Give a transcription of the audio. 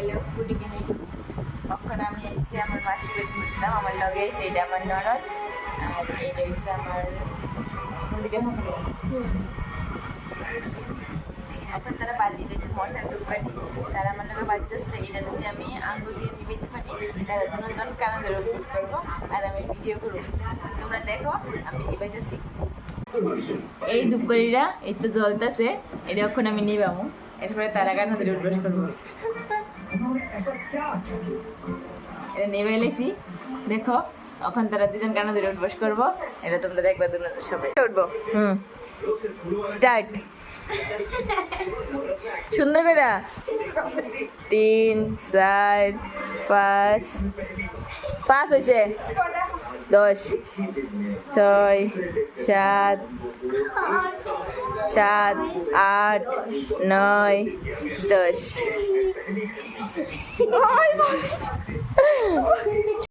Hello good evening. তখন আমি এসেছি আমার মাসির বাড়ি ঘুরতাম, আমার লগে এসে এটা আমার ননদ আর এটা এসে আমার নদীটা হবে। এখন তারা বাজি দিয়েছে মশার ধূপকাঠি, তারা আমার লগে বাজি দিচ্ছে। এটা যদি আমি আঙ্গুল দিয়ে নিবেতে পারি তারা নতুন কানাদের উপভোগ করবো আর আমি ভিডিও করবো, তোমরা দেখো আমি নিবাইতেছি। এই ধূপকাঠিটা এই তো জ্বলতেছে, এটা এখন আমি নিবামো, এরপরে তারা কানাদের উঠবাস করবো। এটা নেমে এলেছি, দেখো এখন তারা দুজন কানা ধরে উঠবাস করবো। এটা তোমরা দেখবা দুজন সবাই উঠবো। স্টার্ট। সুন্দর করে 3 4 5 5 হয়েছে 10 6 7 7 8 9 10